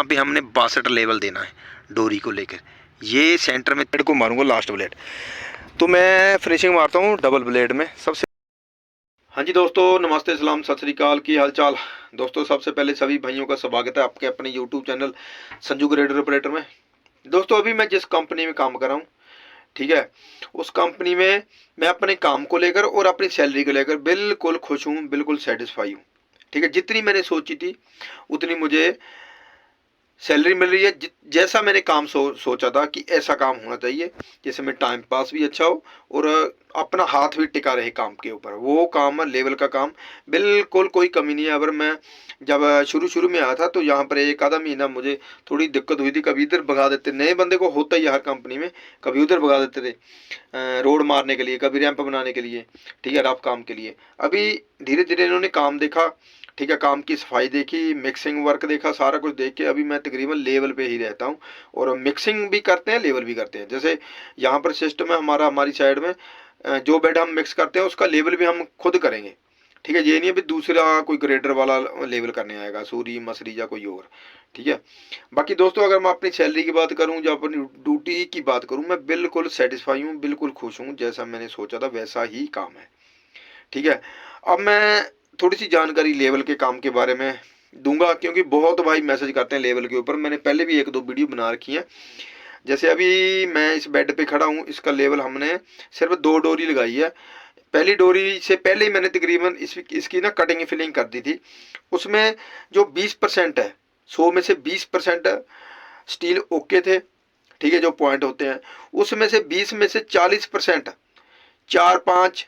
पे हमने 62 लेवल देना है डोरी को लेकर। ये सेंटर में थ्रेड को मारूंगा लास्ट ब्लेड, तो मैं फिनिशिंग मारता हूँ डबल ब्लेड में सबसे। हाँ जी दोस्तों, नमस्ते, सलाम, सत श्री अकाल, की हालचाल दोस्तों। सबसे पहले सभी भाइयों का स्वागत है आपके अपने YouTube channel Sanju grader operator में। दोस्तों अभी मैं जिस कंपनी में काम कर रहा हूँ, ठीक है, उस कंपनी में मैं अपने काम को लेकर और अपनी सैलरी को लेकर बिल्कुल खुश हूँ, बिल्कुल सेटिस्फाई हूँ। ठीक है, जितनी मैंने सोची थी उतनी मुझे सैलरी मिल रही है। जैसा मैंने काम सोचा था कि ऐसा काम होना चाहिए जैसे में टाइम पास भी अच्छा हो और अपना हाथ भी टिका रहे काम के ऊपर, वो काम लेवल का काम, बिल्कुल कोई कमी नहीं है। अगर मैं जब शुरू में आया था तो यहाँ पर एक आधा महीना मुझे थोड़ी दिक्कत हुई थी, कभी इधर भगा देते, नए बंदे को होता ही है हर कंपनी में, कभी उधर भगा देते थे रोड मारने के लिए, कभी रैंप बनाने के लिए, ठीक है, रफ काम के लिए। अभी धीरे धीरे इन्होंने काम देखा, ठीक है, काम की सफाई देखी, मिक्सिंग वर्क देखा, सारा कुछ देख के अभी मैं तकरीबन लेवल पे ही रहता हूँ और मिक्सिंग भी करते हैं, लेवल भी करते हैं। जैसे यहाँ पर सिस्टम है हमारा, हमारी साइड में जो बेड हम मिक्स करते हैं उसका लेवल भी हम खुद करेंगे। ठीक है, ये नहीं है भी दूसरा कोई ग्रेडर वाला लेवल करने आएगा, सूरी मसरी या कोई और। ठीक है, बाकी दोस्तों अगर मैं अपनी सैलरी की बात करूं या अपनी ड्यूटी की बात करूं, मैं बिल्कुल सेटिस्फाई हूं, बिल्कुल खुश हूं, जैसा मैंने सोचा था वैसा ही काम है। ठीक है, अब मैं थोड़ी सी जानकारी लेवल के काम के बारे में दूंगा, क्योंकि बहुत भाई मैसेज करते हैं लेवल के ऊपर। मैंने पहले भी एक दो वीडियो बना रखी है। जैसे अभी मैं इस बेड पे खड़ा हूँ, इसका लेवल हमने सिर्फ 2 डोरी लगाई है। पहली डोरी से पहले ही मैंने तकरीबन इसकी ना कटिंग फिलिंग कर दी थी। उसमें जो 20% है, 100 में से 20% स्टील ओके थे, ठीक है, जो पॉइंट होते हैं उसमें से 20 में से 40%, 4-5,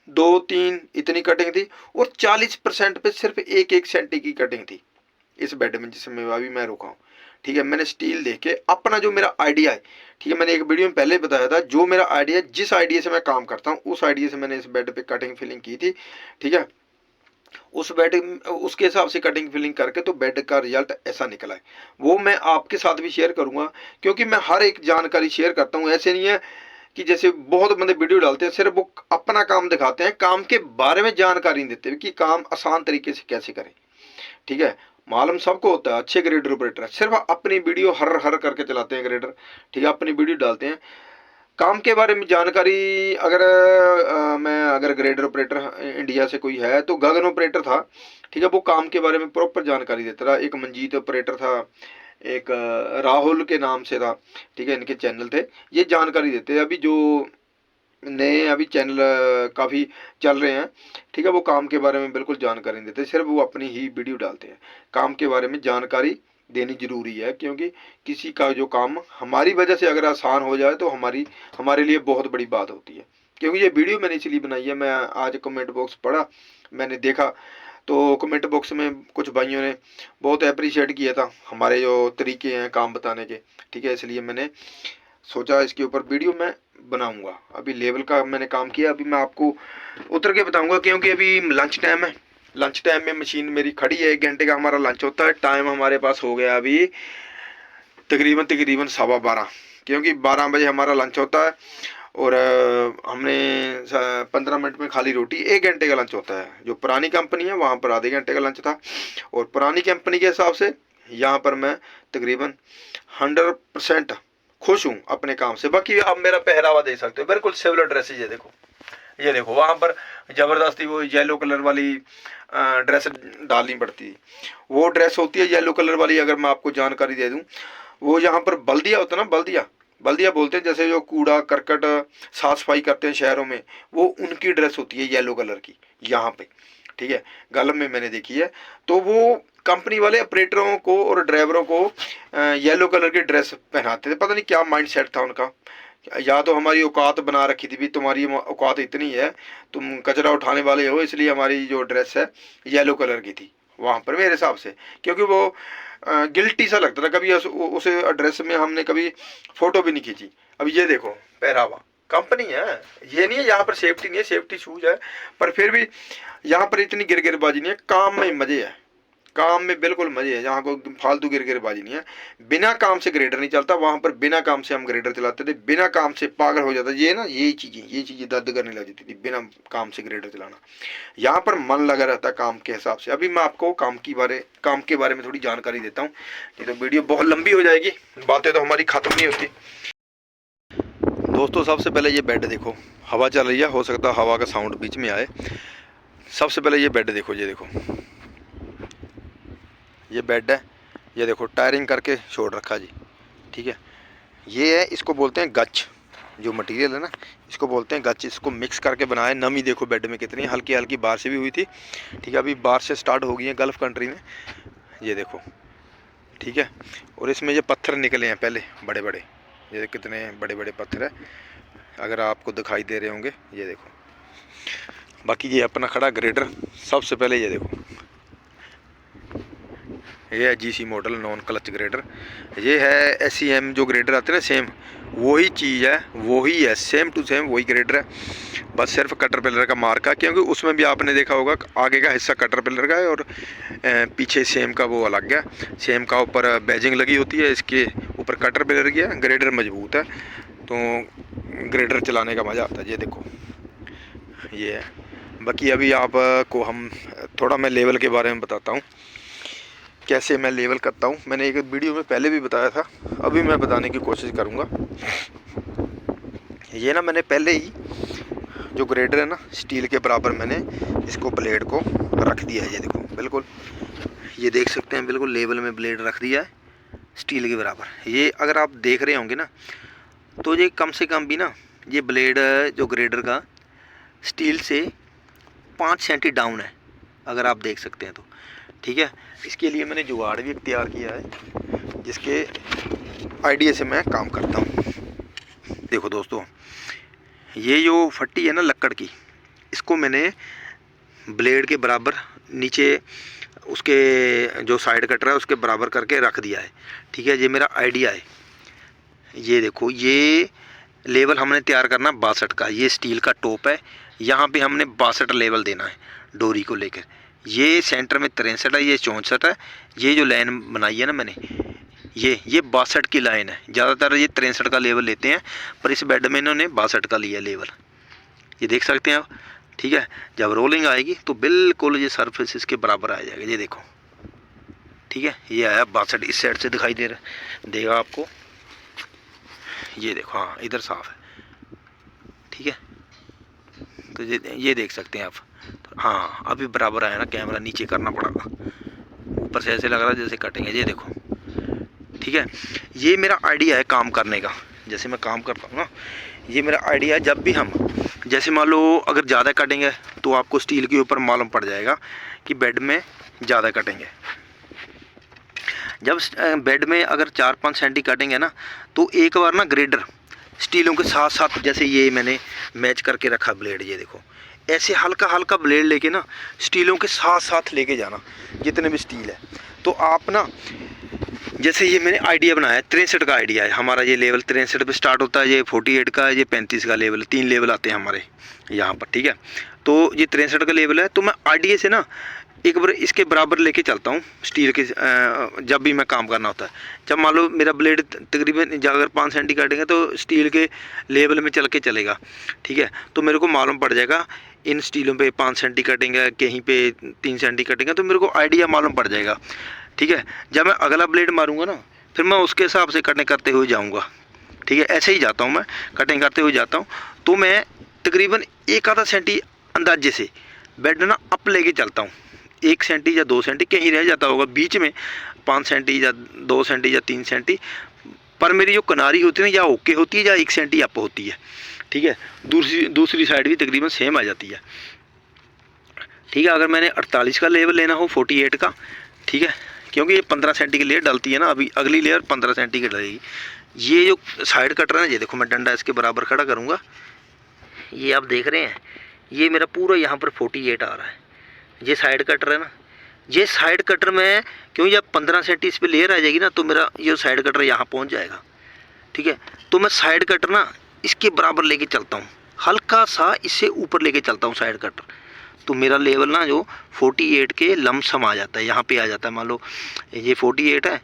2-3 इतनी कटिंग थी और 40% पे सिर्फ 1-1 सेंटी की कटिंग थी इस बेड में जिसमें अभी मैं रुका हूँ। ठीक है, मैंने स्टील देख के अपना जो मेरा आइडिया है, ठीक है, मैंने एक वीडियो में पहले बताया था, जो मेरा आइडिया, जिस आइडिया से मैं काम करता हूँ उस आइडिया से मैंने इस बेड पे कटिंग फिलिंग की थी। ठीक है, उस बेड उसके हिसाब से कटिंग फिलिंग करके तो बेड का रिजल्ट ऐसा निकला है। वो मैं आपके साथ भी शेयर करूंगा, क्योंकि मैं हर एक जानकारी शेयर करता हूँ। ऐसे नहीं है कि जैसे बहुत बंदे वीडियो डालते हैं सिर्फ वो अपना काम दिखाते हैं, काम के बारे में जानकारी नहीं देते कि काम आसान तरीके से कैसे करें। ठीक है, मालूम सबको होता है, अच्छे ग्रेडर ऑपरेटर सिर्फ अपनी वीडियो हर हर करके चलाते हैं ग्रेडर। ठीक है, अपनी वीडियो डालते हैं, काम के बारे में जानकारी अगर मैं अगर ग्रेडर ऑपरेटर इंडिया से कोई है तो गगन ऑपरेटर था। ठीक है, वो काम के बारे में प्रॉपर जानकारी देता रहा। एक मंजीत ऑपरेटर था, एक राहुल के नाम से था। ठीक है, इनके चैनल थे, ये जानकारी देते हैं। अभी जो नए अभी चैनल काफ़ी चल रहे हैं, ठीक है, वो काम के बारे में बिल्कुल जानकारी नहीं देते, सिर्फ वो अपनी ही वीडियो डालते हैं। काम के बारे में जानकारी देनी जरूरी है, क्योंकि किसी का जो काम हमारी वजह से अगर आसान हो जाए तो हमारे लिए बहुत बड़ी बात होती है। क्योंकि ये वीडियो मैंने इसलिए बनाई है, मैं आज कमेंट बॉक्स पढ़ा, मैंने देखा तो कमेंट बॉक्स में कुछ भाइयों ने बहुत अप्रिशिएट किया था हमारे जो तरीके हैं काम बताने के। ठीक है, इसलिए मैंने सोचा इसके ऊपर वीडियो मैं बनाऊंगा। अभी लेवल का मैंने काम किया, अभी मैं आपको उतर के बताऊंगा, क्योंकि अभी लंच टाइम है। लंच टाइम में मशीन मेरी खड़ी है, 1 घंटे का हमारा लंच होता है। टाइम हमारे पास हो गया अभी तकरीबन 12:15, क्योंकि 12 बजे हमारा लंच होता है और हमने 15 मिनट में खाली रोटी, 1 घंटे का लंच होता है। जो पुरानी कंपनी है वहाँ पर आधे घंटे का लंच था, और पुरानी कंपनी के हिसाब से यहाँ पर मैं तकरीबन 100% खुश हूँ अपने काम से। बाकी आप मेरा पहरावा देख सकते हो, बिल्कुल सिविल ड्रेसेज है। देखो, ये देखो, वहाँ पर ज़बरदस्ती वो येलो कलर वाली ड्रेस डालनी पड़ती है। वो ड्रेस होती है येलो कलर वाली, अगर मैं आपको जानकारी दे दूँ, वो यहाँ पर बल्दिया होता है ना, बल्दिया बल्दिया बोलते हैं, जैसे जो कूड़ा करकट साफ सफाई करते हैं शहरों में, वो उनकी ड्रेस होती है येलो कलर की यहाँ पे। ठीक है, गलम में मैंने देखी है। तो वो कंपनी वाले ऑपरेटरों को और ड्राइवरों को येलो कलर की ड्रेस पहनाते थे, पता नहीं क्या माइंड सेट था उनका। या तो हमारी औकात बना रखी थी भी, तुम्हारी औकात इतनी है, तुम कचरा उठाने वाले हो, इसलिए हमारी जो ड्रेस है येलो कलर की थी वहाँ पर मेरे हिसाब से। क्योंकि वो गिल्टी सा लगता था, कभी उस ड्रेस में हमने कभी फोटो भी नहीं खींची। अब ये देखो पहरावा, कंपनी है, ये नहीं है यहाँ पर सेफ्टी नहीं है, सेफ्टी शूज है, पर फिर भी यहाँ पर इतनी गिरगिरबाजी नहीं है, काम में मजे है। काम में बिल्कुल मजे है, जहाँ कोई फालतू गिरगिरबाजी नहीं है। बिना काम से ग्रेडर नहीं चलता, वहाँ पर बिना काम से हम ग्रेडर चलाते थे, बिना काम से पागल हो जाता। ये ना ये चीज़ें दर्द करने लग जाती थी बिना काम से ग्रेडर चलाना। यहाँ पर मन लगा रहता है काम के हिसाब से। अभी मैं आपको काम के बारे में थोड़ी जानकारी देता हूँ, नहीं तो वीडियो बहुत लंबी हो जाएगी, बातें तो हमारी ख़त्म नहीं होती। दोस्तों सबसे पहले ये बेड देखो, हवा चल रही है, हो सकता है हवा का साउंड बीच में आए। सबसे पहले ये बेड देखो, ये देखो ये बेड है, ये देखो टायरिंग करके छोड़ रखा जी, ठीक है। ये है, इसको बोलते हैं गच, जो मटेरियल है ना इसको बोलते हैं गच। इसको मिक्स करके बनाया। नमी देखो बेड में कितनी, हल्की हल्की बारिश भी हुई थी, ठीक है। अभी बारिश स्टार्ट हो गई है गल्फ़ कंट्री में, ये देखो, ठीक है। और इसमें ये पत्थर निकले हैं पहले बड़े बड़े, ये कितने बड़े बड़े पत्थर है, अगर आपको दिखाई दे रहे होंगे, ये देखो। बाकी ये अपना खड़ा ग्रेडर। सबसे पहले ये देखो, ये है GC model non clutch grader. ये है SEM जो ग्रेडर आते हैं ना, सेम वही चीज़ है, वही है, सेम टू सेम वही ग्रेडर है। बस सिर्फ कटर पिलर का मार्का, क्योंकि उसमें भी आपने देखा होगा आगे का हिस्सा कटर पिलर का है और पीछे सेम का वो अलग है। सेम का ऊपर बैजिंग लगी होती है, इसके ऊपर कटर पिलर की है। ग्रेडर मजबूत है तो ग्रेडर चलाने का मज़ा आता है। ये देखो ये है। बाकी अभी आपको हम थोड़ा मैं लेवल के बारे में बताता हूँ, कैसे मैं लेवल करता हूँ। मैंने एक वीडियो में पहले भी बताया था, अभी मैं बताने की कोशिश करूँगा। ये ना मैंने पहले ही जो ग्रेडर है ना स्टील के बराबर मैंने इसको ब्लेड को रख दिया है। ये देखो बिल्कुल, ये देख सकते हैं बिल्कुल लेवल में ब्लेड रख दिया है स्टील के बराबर। ये अगर आप देख रहे होंगे ना तो ये कम से कम भी ना, ये ब्लेड जो ग्रेडर का स्टील से 5 सेंटी डाउन है, अगर आप देख सकते हैं तो, ठीक है। इसके लिए मैंने जुगाड़ भी तैयार किया है, जिसके आइडिया से मैं काम करता हूँ। देखो दोस्तों, ये जो फट्टी है ना लक्कड़ की, इसको मैंने ब्लेड के बराबर नीचे उसके जो साइड कटर है उसके बराबर करके रख दिया है, ठीक है। ये मेरा आइडिया है। ये देखो, ये लेवल हमने तैयार करना 62 का, ये स्टील का टॉप है, यहाँ पे हमने 62 लेवल देना है डोरी को लेकर। ये सेंटर में 63 है, ये 64 है। ये जो लाइन बनाई है ना मैंने, ये 62 की लाइन है। ज़्यादातर ये 63 का लेवल लेते हैं, पर इस बेड में इन्होंने 62 का लिया लेवल, ये देख सकते हैं आप, ठीक है। जब रोलिंग आएगी तो बिल्कुल ये सरफेस इसके बराबर आ जाएगा, ये देखो, ठीक है। ये आया 62, इस साइड से दिखाई देगा आपको, ये देखो, हाँ इधर साफ है, ठीक है। तो ये देख सकते हैं आप, तो हाँ अभी बराबर आया ना, कैमरा नीचे करना पड़ेगा, ऊपर से ऐसे लग रहा है जैसे कटेंगे, ये देखो, ठीक है। ये मेरा आइडिया है काम करने का, जैसे मैं काम करता हूँ ना, ये मेरा आइडिया है। जब भी हम जैसे मान लो अगर ज़्यादा कटेंगे तो आपको स्टील के ऊपर मालूम पड़ जाएगा कि बेड में ज़्यादा कटेंगे। जब बेड में अगर 4-5 सेंटी कटेंगे ना, तो एक बार ना ग्रेडर स्टीलों के साथ साथ, जैसे ये मैंने मैच करके रखा ब्लेड, ये देखो, ऐसे हल्का हल्का ब्लेड लेके ना स्टीलों के साथ साथ लेके जाना जितने भी स्टील है। तो आप ना, जैसे ये मैंने आइडिया बनाया 63 का आइडिया है हमारा, ये लेवल 63 पे स्टार्ट होता है, ये 48 का, ये 35 का लेवल, 3 लेवल आते हैं हमारे यहाँ पर, ठीक है। तो ये 63 का लेवल है, तो मैं आइडिया से ना एक बार इसके बराबर लेके चलता हूँ स्टील के, जब भी मैं काम करना होता है। जब मान लो मेरा ब्लेड तकरीबन अगर 5 सेंटी काटेंगे तो स्टील के लेवल में चल के चलेगा, ठीक है। तो मेरे को मालूम पड़ जाएगा इन स्टीलों पे 5 सेंटी कटेंगे, कहीं पे 3 सेंटी कटेंगे, तो मेरे को आइडिया मालूम पड़ जाएगा, ठीक है। जब मैं अगला ब्लेड मारूंगा ना, फिर मैं उसके हिसाब से कटिंग करते हुए जाऊँगा, ठीक है। ऐसे ही जाता हूँ मैं, कटिंग करते हुए जाता हूँ। तो मैं तकरीबन 1 आधा सेंटी अंदाजे से बेड ना अप लेके चलता हूँ, 1 सेंटी या 2 सेंटी कहीं रह जाता होगा बीच में, 5 सेंटी या 2 सेंटी या 3 सेंटी, पर मेरी जो किनारी होती है ना, या ओके होती है या 1 सेंटी अप होती है, ठीक है। दूसरी साइड भी तकरीबन सेम आ जाती है, ठीक है। अगर मैंने 48 का लेवल लेना हो, 48 का, ठीक है, क्योंकि ये 15 सेंटी की लेयर डलती है ना, अभी अगली लेयर 15 सेंटी की डलेगी। ये जो साइड कटर है ना, ये देखो, मैं डंडा इसके बराबर खड़ा करूँगा, ये आप देख रहे हैं, ये मेरा पूरा यहाँ पर 48 आ रहा है। ये साइड कटर है ना, ये साइड कटर में क्यों, जब 15 सेंटी इस पर लेयर आ जाएगी ना, तो मेरा ये साइड कटर यहाँ पहुँच जाएगा, ठीक है। तो मैं साइड कटर ना इसके बराबर लेके चलता हूँ, हल्का सा इससे ऊपर लेके चलता हूँ साइड कटर, तो मेरा लेवल ना जो 48 के लमसम आ जाता है, यहाँ पे आ जाता है। मान लो ये 48 है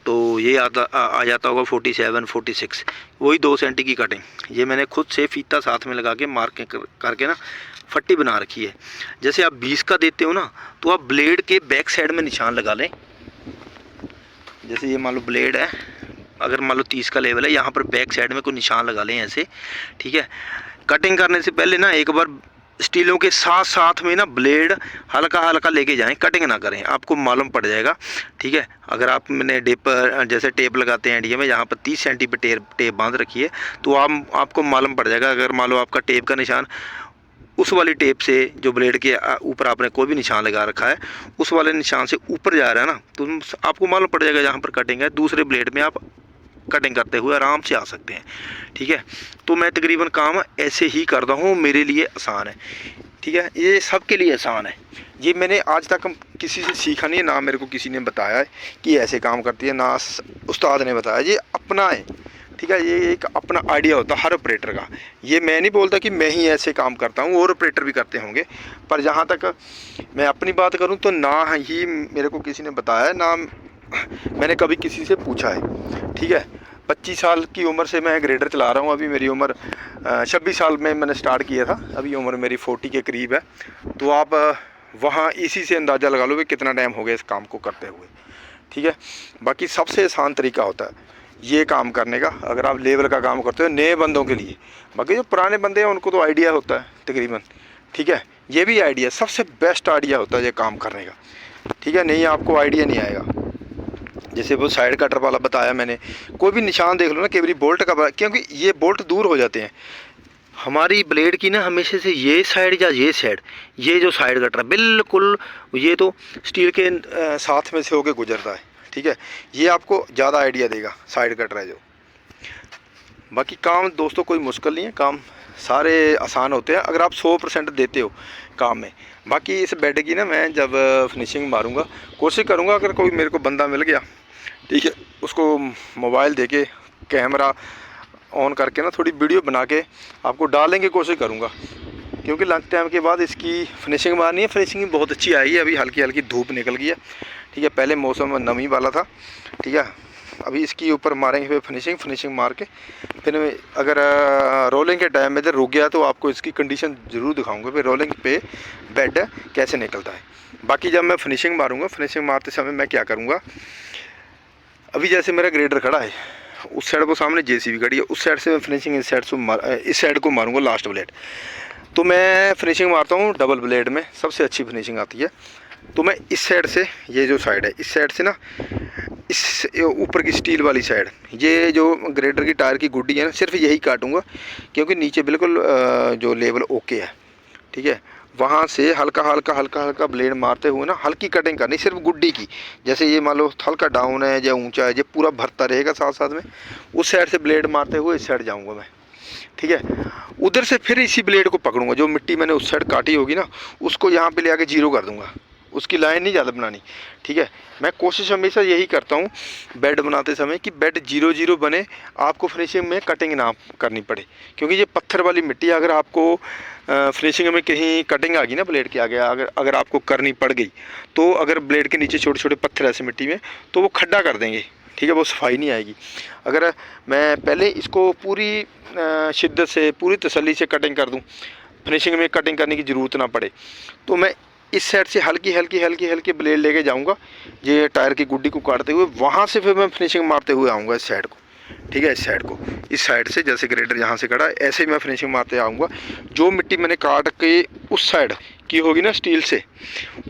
तो ये आ जाता होगा 47 46, वही 2 सेंटी की कटिंग। ये मैंने खुद से फीता साथ में लगा के मार्क करके ना फट्टी बना रखी है। जैसे आप 20 का देते हो ना, तो आप ब्लेड के बैक साइड में निशान लगा लें। जैसे ये मान लो ब्लेड है, अगर मान लो 30 का लेवल है, यहाँ पर बैक साइड में कोई निशान लगा लें ऐसे, ठीक है। कटिंग करने से पहले ना एक बार स्टीलों के साथ साथ में ना ब्लेड हल्का हल्का लेके जाएं, कटिंग ना करें, आपको मालूम पड़ जाएगा, ठीक है। अगर आप मैंने जैसे टेप लगाते हैं इंडिया में, यहाँ पर 30 सेंटी पे टेप बांध रखी है, तो आपको मालूम पड़ जाएगा। अगर मान लो आपका टेप का निशान उस वाली टेप से, जो ब्लेड के ऊपर आपने कोई भी निशान लगा रखा है, उस वाले निशान से ऊपर जा रहा है ना, तो आपको मालूम पड़ जाएगा जहाँ पर कटिंग है। दूसरे ब्लेड में आप कटिंग करते हुए आराम से आ सकते हैं, ठीक है। तो मैं तकरीबन काम ऐसे ही करता हूँ, मेरे लिए आसान है, ठीक है। ये सबके लिए आसान है। ये मैंने आज तक किसी से सीखा नहीं है, ना मेरे को किसी ने बताया है कि ऐसे काम करती है, ना उस्ताद ने बताया। ये अपना है, ठीक है। ये एक अपना आइडिया होता है हर ऑपरेटर का। ये मैं नहीं बोलता कि मैं ही ऐसे काम करता हूँ, और ऑपरेटर भी करते होंगे, पर जहाँ तक मैं अपनी बात करूँ तो ना ही मेरे को किसी ने बताया है, ना मैंने कभी किसी से पूछा है, ठीक है। 25 साल की उम्र से मैं ग्रेडर चला रहा हूँ। अभी मेरी उम्र 26 साल में मैंने स्टार्ट किया था, अभी उम्र मेरी 40 के करीब है। तो आप वहाँ इसी से अंदाज़ा लगा लो कि कितना टाइम हो गया इस काम को करते हुए, ठीक है। बाकी सबसे आसान तरीका होता है ये काम करने का, अगर आप लेवल का काम करते हो नए बंदों के लिए। बाकी जो पुराने बंदे हैं उनको तो आइडिया होता है तकरीबन, ठीक है। ये भी आइडिया सबसे बेस्ट आइडिया होता है ये काम करने का, ठीक है। नहीं आपको आइडिया नहीं आएगा। जैसे वो साइड कटर वाला बताया मैंने, कोई भी निशान देख लो ना, कई बार बोल्ट का, क्योंकि ये बोल्ट दूर हो जाते हैं हमारी ब्लेड की ना, हमेशा से ये साइड या ये साइड, ये जो साइड कटर है बिल्कुल, ये तो स्टील के साथ में से होके गुजरता है, ठीक है। ये आपको ज़्यादा आइडिया देगा साइड कटर है जो। बाकी काम दोस्तों कोई मुश्किल नहीं है, काम सारे आसान होते हैं अगर आप 100% देते हो काम में। बाकी इस बेड की ना मैं जब फिनिशिंग मारूंगा, कोशिश करूंगा अगर कोई मेरे को बंदा मिल गया, ठीक है, उसको मोबाइल देके कैमरा ऑन करके ना थोड़ी वीडियो बना के आपको डालने की कोशिश करूंगा, क्योंकि लंच टाइम के बाद इसकी फिनिशिंग मारनी है। फिनिशिंग बहुत अच्छी आई है, अभी हल्की हल्की धूप निकल गई है, ठीक है। पहले मौसम नमी वाला था, ठीक है। अभी इसके ऊपर मारेंगे फिर फिनिशिंग मार के, फिर अगर रोलिंग के टाइम में जब रुक गया तो आपको इसकी कंडीशन ज़रूर दिखाऊंगा, फिर रोलिंग पे बेड कैसे निकलता है। बाकी जब मैं फिनिशिंग मारूंगा, फिनिशिंग मारते समय मैं क्या करूंगा, अभी जैसे मेरा ग्रेडर खड़ा है, उस साइड को सामने जेसीबी खड़ी है, उस साइड से मैं फिनिशिंग इस साइड को मारूंगा लास्ट ब्लेड। तो मैं फिनिशिंग मारता हूँ डबल ब्लेड में, सबसे अच्छी फिनिशिंग आती है। तो मैं इस साइड से, ये जो साइड है इस साइड से ना, इस ऊपर की स्टील वाली साइड, ये जो ग्रेडर की टायर की गुड्डी है ना, सिर्फ यही काटूंगा, क्योंकि नीचे बिल्कुल जो लेवल ओके है, ठीक है। वहाँ से हल्का हल्का ब्लेड मारते हुए ना हल्की कटिंग करनी, सिर्फ गुड्डी की। जैसे ये मान लो हल्का डाउन है या ऊंचा है, ये पूरा भरता रहेगा साथ साथ में। उस साइड से ब्लेड मारते हुए इस साइड जाऊँगा मैं, ठीक है। उधर से फिर इसी ब्लेड को पकड़ूंगा, जो मिट्टी मैंने उस साइड काटी होगी ना, उसको यहाँ पे ले आके जीरो कर दूंगा। उसकी लाइन नहीं ज़्यादा बनानी, ठीक है। मैं कोशिश हमेशा यही करता हूँ बेड बनाते समय कि बेड 0-0 बने, आपको फिनिशिंग में कटिंग ना करनी पड़े, क्योंकि ये पत्थर वाली मिट्टी, अगर आपको फिनिशिंग में कहीं कटिंग आ गई ना ब्लेड के आगे, अगर आपको करनी पड़ गई, तो अगर ब्लेड के नीचे छोटे छोटे पत्थर ऐसे मिट्टी में, तो वो खड्डा कर देंगे, ठीक है, वो सफाई नहीं आएगी। अगर मैं पहले इसको पूरी शिद्दत से, पूरी तसल्ली से कटिंग कर दूँ, फिनिशिंग में कटिंग करने की ज़रूरत ना पड़े, तो मैं इस साइड से हल्की ब्लेड लेके जाऊंगा, ये टायर की गुड्डी को काटते हुए, वहाँ से फिर मैं फिनिशिंग मारते हुए आऊँगा इस साइड को, ठीक है। इस साइड से जैसे ग्रेडर यहाँ से खड़ा है, ऐसे ही मैं फिनिशिंग मारते आऊँगा। जो मिट्टी मैंने काट के उस साइड की होगी ना स्टील से,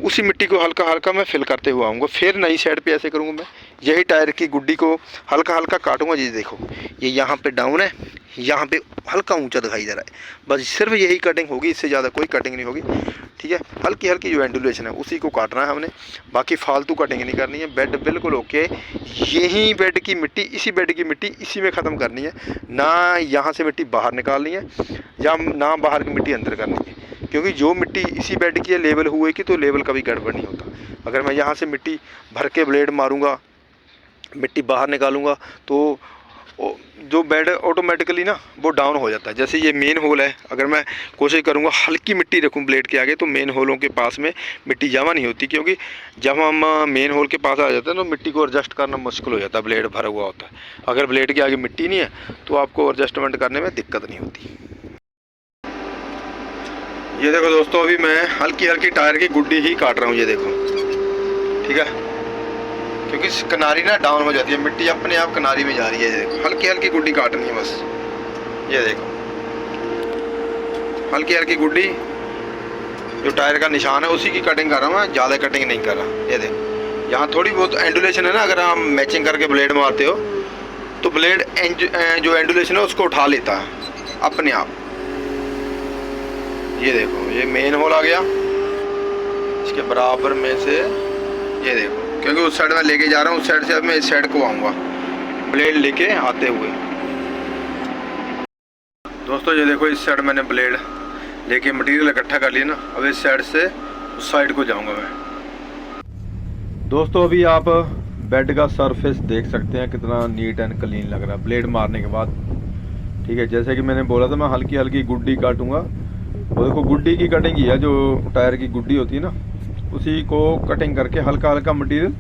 उसी मिट्टी को हल्का हल्का मैं फिल करते हुए आऊँगा। फिर नई साइड पे ऐसे करूँगा, मैं यही टायर की गुड्डी को हल्का हल्का काटूँगा। जी देखो, ये यहाँ पे डाउन है, यहाँ पे हल्का ऊंचा दिखाई दे रहा है, बस सिर्फ यही कटिंग होगी, इससे ज़्यादा कोई कटिंग नहीं होगी, ठीक है। हल्की हल्की जो वेंटिलेशन है उसी को काटना है हमने, बाकी फालतू कटिंग नहीं करनी है। बेड बिल्कुल ओके, यही बेड की मिट्टी, इसी बेड की मिट्टी इसी में ख़त्म करनी है, ना यहाँ से मिट्टी बाहर निकालनी है, या ना बाहर की मिट्टी अंदर करनी है, क्योंकि जो मिट्टी इसी बेड की है लेवल हुए की, तो लेवल कभी गड़बड़ नहीं होता। अगर मैं यहाँ से मिट्टी भर के ब्लेड मारूँगा, मिट्टी बाहर निकालूंगा, तो जो बेड ऑटोमेटिकली ना वो डाउन हो जाता है। जैसे ये मेन होल है, अगर मैं कोशिश करूँगा हल्की मिट्टी रखूँ ब्लेड के आगे तो मेन होलों के पास में मिट्टी जमा नहीं होती, क्योंकि जब हम मेन होल के पास आ जाते हैं तो मिट्टी को एडजस्ट करना मुश्किल हो जाता है, ब्लेड भरा हुआ होता है। अगर ब्लेड के आगे मिट्टी नहीं है तो आपको एडजस्टमेंट करने में दिक्कत नहीं होती। ये देखो दोस्तों, अभी मैं हल्की हल्की टायर की गुड्डी ही काट रहा हूँ, ये देखो, ठीक है, क्योंकि किनारी ना डाउन हो जाती है, मिट्टी अपने आप किनारी में जा रही है। ये देखो, हल्की हल्की गुड्डी काटनी है बस। ये देखो, हल्की हल्की गुड्डी, जो टायर का निशान है उसी की कटिंग कर रहा हूँ मैं, ज़्यादा कटिंग नहीं कर रहा। ये देखो, यहाँ थोड़ी बहुत एंडुलेशन है ना, अगर आप मैचिंग करके ब्लेड मारते हो तो ब्लेड जो एंडुलेशन है उसको उठा लेता है अपने आप। ये देखो, ये मेन होल आ गया, इसके बराबर में से ये देखो, क्योंकि उस साइड में लेके जा रहा हूँ, उस साइड से अब मैं इस साइड को आऊँगा ब्लेड लेके आते हुए। दोस्तों ये देखो, इस साइड मैंने ब्लेड लेके मटेरियल इकट्ठा कर लिया ना, अब इस साइड से उस साइड को जाऊँगा मैं। दोस्तों अभी आप बेड का सरफेस देख सकते हैं कितना नीट एंड क्लीन लग रहा है ब्लेड मारने के बाद, ठीक है। जैसे कि मैंने बोला था मैं हल्की हल्की गुड्डी काटूँगा, वो देखो गुड्डी की कटिंग ही है, जो टायर की गुड्डी होती है ना उसी को कटिंग करके हल्का हल्का मटेरियल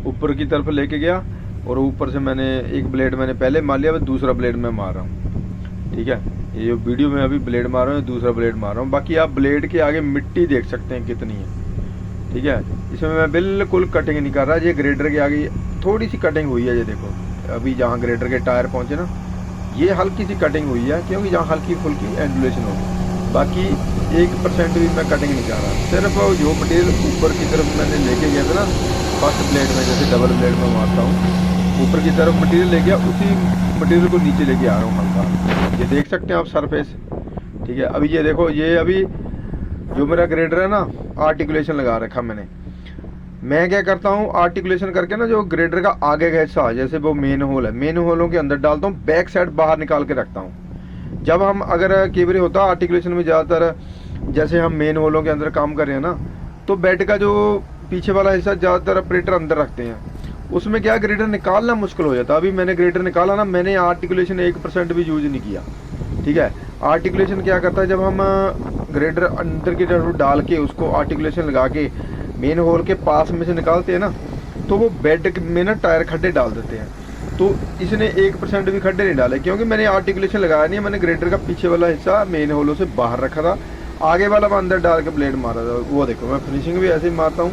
ऊपर की तरफ लेके गया, और ऊपर से मैंने एक ब्लेड मैंने पहले मार लिया, अब दूसरा ब्लेड मैं मार रहा हूँ, ठीक है। ये जो वीडियो में अभी ब्लेड मार रहा हूँ, दूसरा ब्लेड मार रहा हूँ। बाकी आप ब्लेड के आगे मिट्टी देख सकते हैं कितनी है, ठीक है। इसमें मैं बिल्कुल कटिंग नहीं कर रहा, ये ग्रेडर के आगे थोड़ी सी कटिंग हुई है। ये देखो, अभी जहाँ ग्रेडर के टायर पहुँचे ना, ये हल्की सी कटिंग हुई है, क्योंकि जहाँ हल्की फुल्की एंडुलेशन होगी। बाकी 1% भी मैं कटिंग नहीं कर रहा, सिर्फ जो मटेरियल ऊपर की तरफ मैंने लेके गया था ना फर्स्ट ब्लेड में, जैसे डबल ब्लेड में मारता हूँ, ऊपर की तरफ मटेरियल ले गया, उसी मटेरियल को नीचे लेके आ रहा हूँ हल्का। ये देख सकते हैं आप सरफेस, ठीक है। अभी ये देखो, ये अभी जो मेरा ग्रेडर है ना, आर्टिकुलेशन लगा रखा मैंने। मैं क्या करता हूँ, आर्टिकुलेशन करके ना जो ग्रेडर का आगे का हिस्सा, जैसे वो मेन होल है, मेन होलों के अंदर डालता हूँ, बैक साइड बाहर निकाल के रखता हूँ। जब हम अगर कई बार होता है आर्टिकुलेशन में ज़्यादातर, जैसे हम मेन होलों के अंदर काम कर रहे हैं ना, तो बेड का जो पीछे वाला हिस्सा ज़्यादातर ऑपरेटर अंदर रखते हैं, उसमें क्या ग्रेडर निकालना मुश्किल हो जाता है। अभी मैंने ग्रेडर निकाला ना, मैंने आर्टिकुलेशन 1% भी यूज नहीं किया, ठीक है। आर्टिकुलेशन क्या करता है, जब हम ग्रेडर अंदर की तरफ डाल के उसको आर्टिकुलेशन लगा के मेन होल के पास में से निकालते हैं ना, तो वो बेड में ना टायर खड्डे डाल देते हैं। तो इसने 1% भी खड्डे नहीं डाले, क्योंकि मैंने आर्टिकुलेशन लगाया नहीं है, मैंने ग्रेडर का पीछे वाला हिस्सा मेन होलों से बाहर रखा था, आगे वाला मैं अंदर डाल के ब्लेड मारा था। वो देखो, मैं फिनिशिंग भी ऐसे ही मारता हूँ,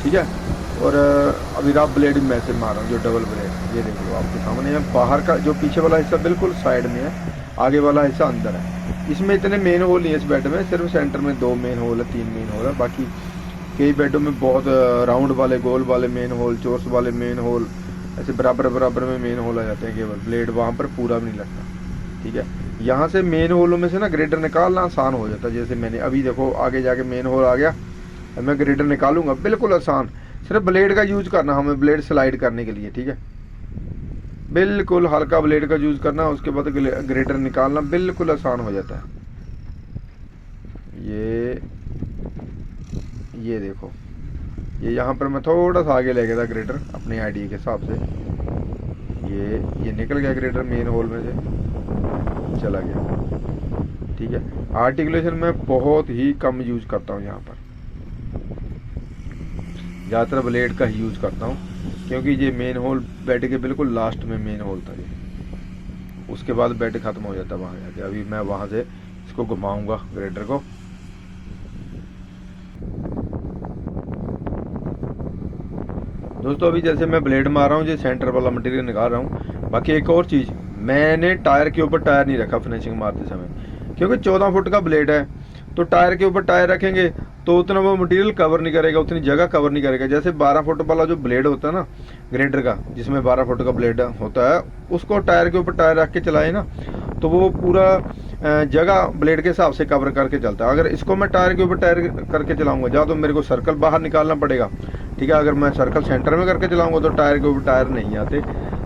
ठीक है। और अभी रफ ब्लेड भी मैं ऐसे मार रहा हूँ, जो डबल ब्लेड, ये देखो आपके सामने है। बाहर का जो पीछे वाला हिस्सा बिल्कुल साइड में है, आगे वाला हिस्सा अंदर है। इसमें इतने मेन होल नहीं है इस बेड में, सिर्फ सेंटर में 2 मेन होल है, 3 मेन होल है। बाकी कई बेडों में बहुत राउंड वाले, गोल वाले मेन होल, चोर्स वाले मेन होल, ऐसे बराबर बराबर में मेन होल आ जाते हैं, केवल ब्लेड वहाँ पर पूरा भी नहीं लगता, ठीक है। यहाँ से मेन होलों में से ना ग्रेडर निकालना आसान हो जाता है। जैसे मैंने अभी देखो, आगे जाके मेन होल आ गया, अब मैं ग्रेडर निकालूंगा, बिल्कुल आसान, सिर्फ ब्लेड का यूज करना हमें ब्लेड स्लाइड करने के लिए, ठीक है। बिल्कुल हल्का ब्लेड का यूज करना, उसके बाद ग्रेडर निकालना बिल्कुल आसान हो जाता है। ये देखो, ये यहाँ पर मैं थोड़ा सा आगे ले गया था ग्रेडर अपने आइडिया के हिसाब से, ये निकल गया ग्रेडर मेन होल में से चला गया, ठीक है। आर्टिकुलेशन में बहुत ही कम यूज करता हूँ, यहाँ पर ज़्यादातर ब्लेड का ही यूज करता हूँ, क्योंकि ये मेन होल बेड के बिल्कुल लास्ट में मेन होल था ये, उसके बाद बेड खत्म हो जाता है वहाँ जाके। अभी मैं वहाँ से इसको घुमाऊंगा ग्रेडर को। दोस्तों अभी जैसे मैं ब्लेड मार रहा हूँ, जो सेंटर वाला मटेरियल निकाल रहा हूँ। बाकी एक और चीज़, मैंने टायर के ऊपर टायर नहीं रखा फिनिशिंग मारते समय, क्योंकि 14 फुट का ब्लेड है, तो टायर के ऊपर टायर रखेंगे तो उतना वो मटेरियल कवर नहीं करेगा, उतनी जगह कवर नहीं करेगा। जैसे 12 फुट वाला जो ब्लेड होता है ना ग्रेडर का, जिसमें 12 फुट का ब्लेड होता है, उसको टायर के ऊपर टायर रख के चलाए ना, तो वो पूरा जगह ब्लेड के हिसाब से कवर करके चलता है। अगर इसको मैं टायर के ऊपर टायर करके चलाऊंगा, या तो मेरे को सर्कल बाहर निकालना पड़ेगा, ठीक है। अगर मैं सर्कल सेंटर में करके चलाऊंगा तो टायर के ऊपर टायर नहीं आते,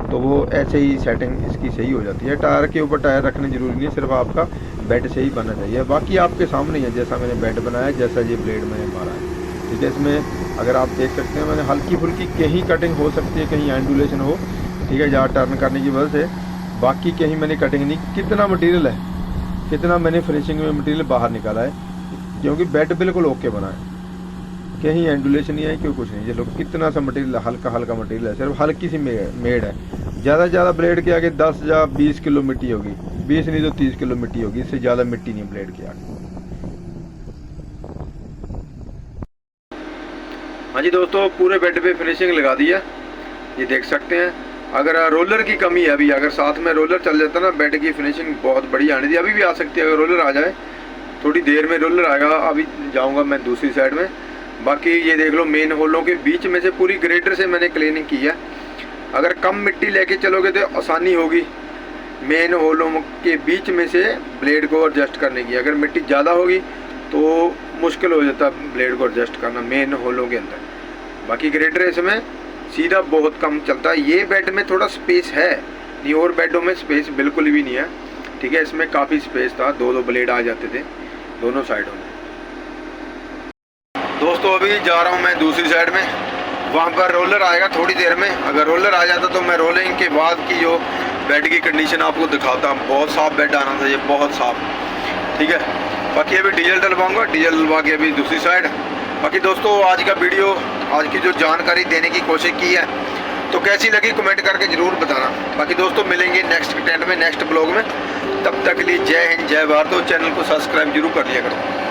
तो वो ऐसे ही सेटिंग इसकी सही हो जाती है। टायर के ऊपर टायर रखने जरूरी नहीं है, सिर्फ आपका बेड से ही बनना चाहिए। बाकी आपके सामने है जैसा मैंने बेड बनाया, जैसा ये ब्लेड मैंने मारा है, ठीक है। इसमें अगर आप देख सकते हैं, मैंने हल्की फुल्की कहीं कटिंग हो सकती है, कहीं एंडुलेशन हो, ठीक है, जहाँ टर्न करने की वजह से बाकी कहीं मैंने कटिंग नहीं, कितना मटेरियल है, कितना मैंने फिनिशिंग में मटेरियल बाहर निकाला है, क्योंकि बेड बिल्कुल ओके बना है, कहीं एंडुलेशन नहीं है, क्यों कुछ नहीं। चलो कितना सा मटेरियल, हल्का हल्का मटेरियल है, सिर्फ हल्की सी मेड है। ज़्यादा से ज़्यादा ब्लेड के आगे 10 या 20 किलो मिट्टी होगी, 20 नहीं तो 30 किलो मिट्टी होगी, इससे ज़्यादा मिट्टी नहीं ब्लेड के आगे। हाँ जी दोस्तों, पूरे बेड पे फिनिशिंग लगा दिया, ये देख सकते हैं। अगर रोलर की कमी है अभी, अगर साथ में रोलर चल जाता ना, बेड की फिनिशिंग बहुत बढ़िया आनी थी। अभी भी आ सकती है अगर रोलर आ जाए, थोड़ी देर में रोलर आएगा। अभी जाऊंगा मैं दूसरी साइड में। बाकी ये देख लो, मेन होलों के बीच में से पूरी ग्रेडर से मैंने क्लीनिंग की है। अगर कम मिट्टी लेके चलोगे तो आसानी होगी मेन होलों के बीच में से ब्लेड को एडजस्ट करने की। अगर मिट्टी ज़्यादा होगी तो मुश्किल हो जाता है ब्लेड को एडजस्ट करना मेन होलों के अंदर। बाकी ग्रेडर इसमें सीधा बहुत कम चलता है। ये बेड में थोड़ा स्पेस है, नहीं और बेडों में स्पेस बिल्कुल भी नहीं है, ठीक है। इसमें काफ़ी स्पेस था, दो ब्लेड आ जाते थे दोनों साइडों में। दोस्तों अभी जा रहा हूँ मैं दूसरी साइड में, वहाँ पर रोलर आएगा थोड़ी देर में। अगर रोलर आ जाता तो मैं रोलिंग के बाद की जो बेड की कंडीशन आपको दिखाता। बहुत साफ बेड आना था, ये बहुत साफ, ठीक है। बाकी अभी डीजल डलवाऊँगा, डीजल डलवा के अभी दूसरी साइड। बाकी दोस्तों आज का वीडियो, आज की जो जानकारी देने की कोशिश की है तो कैसी लगी कमेंट करके ज़रूर बताना। बाकी दोस्तों मिलेंगे नेक्स्ट कंटेंट में, नेक्स्ट ब्लॉग में। तब तक के लिए जय हिंद, जय भारत। तो चैनल को सब्सक्राइब जरूर कर लिया करो।